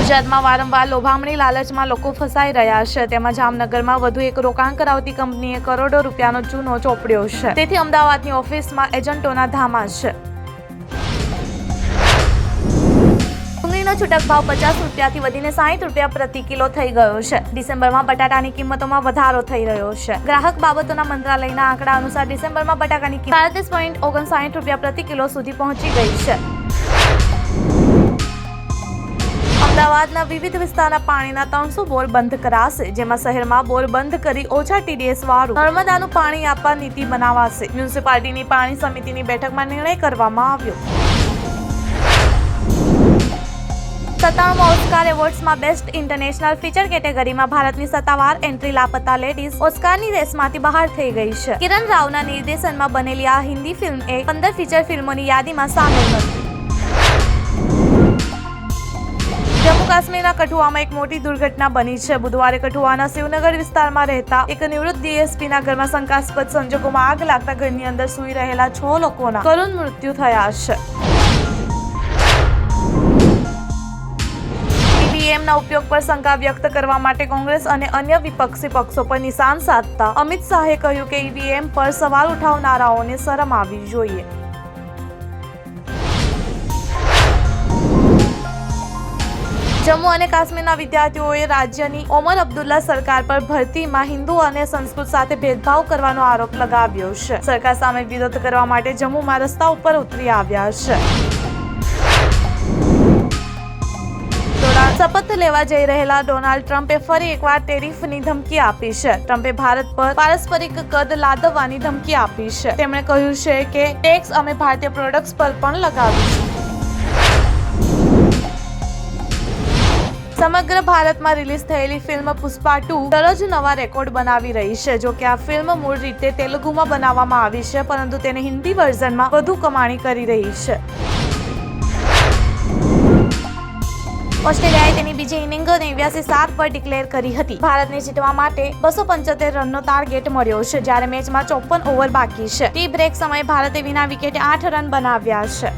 ગુજરાતમાં વારંવાર લોભામણી લાલચમાં લોકો ફસાઈ રહ્યા છે. તેમાં જામનગરમાં વધુ એક રોકાણ કરાવતી કંપનીએ કરોડો રૂપિયાનો ચૂનો ચોપડ્યો છે. તેથી અમદાવાદની ઓફિસમાં એજન્ટોના ધામા છે. ડુંગળીનો છૂટક ભાવ 50 રૂપિયાથી વધીને 60 રૂપિયા પ્રતિ કિલો થઈ ગયો છે. ડિસેમ્બરમાં બટાટાની કિંમતોમાં વધારો થઈ રહ્યો છે. ગ્રાહક બાબતોના મંત્રાલયના આંકડા અનુસાર ડિસેમ્બરમાં બટાકાની કિંમત 37.59 રૂપિયા પ્રતિ કિલો સુધી પહોંચી ગઈ છે. અમદાવાદના વિવિધ વિસ્તારના પાણીના 300 બોર બંધ કરાશે, જેમાં શહેરમાં બોર બંધ કરી ઓછા TDS વાળું નર્મદાનું પાણી આપવા નીતિ બનાવાશે. મ્યુનિસિપાલિટીની પાણી સમિતિની બેઠકમાં નિર્ણય કરવામાં આવ્યો. 97મા ઓસ્કાર એવોર્ડ્સમાં બેસ્ટ ઇન્ટરનેશનલ ફીચર કેટેગરીમાં ભારતની સત્તાવાર એન્ટ્રી લાપતા લેડીઝ ઓસ્કારની રેસમાંથી બહાર થઈ ગઈ છે. કિરણ રાવના નિર્દેશનમાં બનેલી આ હિન્દી ફિલ્મ 15 ફીચર ફિલ્મોની યાદીમાં સામેલ નથી. જમ્મુ કાશ્મીરના કઠુઆમાં એક મોટી દુર્ઘટના બની છે. બુધવારે કઠુઆના શિવનગર વિસ્તારમાં રહેતા એક નિવૃત્ત DSPના ઘરમાં શંકાસ્પદ સંજોગોમાં આગ લાગતા ઘરની અંદર સૂઈ રહેલા 6 લોકોના કરુણ મૃત્યુ થયા છે. EVMના ઉપયોગ પર શંકા વ્યક્ત કરવા માટે કોંગ્રેસ અને અન્ય વિપક્ષી પક્ષો પર નિશાન સાધતા અમિત શાહે કહ્યું કે EVM પર સવાલ ઉઠાવનારાઓને શરમ આવવી જોઈએ. જમ્મુ અને કાશ્મીરના વિદ્યાર્થીઓએ રાજ્યની ઓમર અબ્દુલ્લા સરકાર પર ભરતીમાં હિન્દુ અને સંસ્કૃત સાથે ભેદભાવ કરવાનો આરોપ લગાવ્યો છે. સરકાર સામે વિરોધ કરવા માટે જમ્મુમાં રસ્તા ઉપર ઉતરી આવ્યા છે. શપથ લેવા જઈ રહેલા ડોનાલ્ડ ટ્રમ્પે ફરી એકવાર ટેરિફની ધમકી આપી છે. ટ્રમ્પે ભારત પર પારસ્પરિક કદ લાદવાની ધમકી આપી છે. તેમણે કહ્યું છે કે ટેક્સ અમે ભારતીય પ્રોડક્ટ્સ પર પણ લગાવીશું. સમગ્ર ભારતમાં રિલીઝ થયેલી ફિલ્મ પુષ્પા 2 દરરોજ નવા રેકોર્ડ બનાવી રહી છે. જો કે આ ફિલ્મ મૂળ રીતે તેલુગુમાં બનાવવામાં આવી છે, પરંતુ તેને હિન્દી વર્ઝનમાં વધુ કમાણી કરી રહી છે. ઓસ્ટ્રેલિયાએ તેની બીજી ઇનિંગ 89 પર ડિક્લેર કરી હતી. ભારતને જીતવા માટે 275 રનનો ટાર્ગેટ મળ્યો છે, જ્યારે મેચમાં 54 ઓવર બાકી છે. ટી બ્રેક સમયે ભારતે વિના વિકેટે 8 રન બનાવ્યા છે.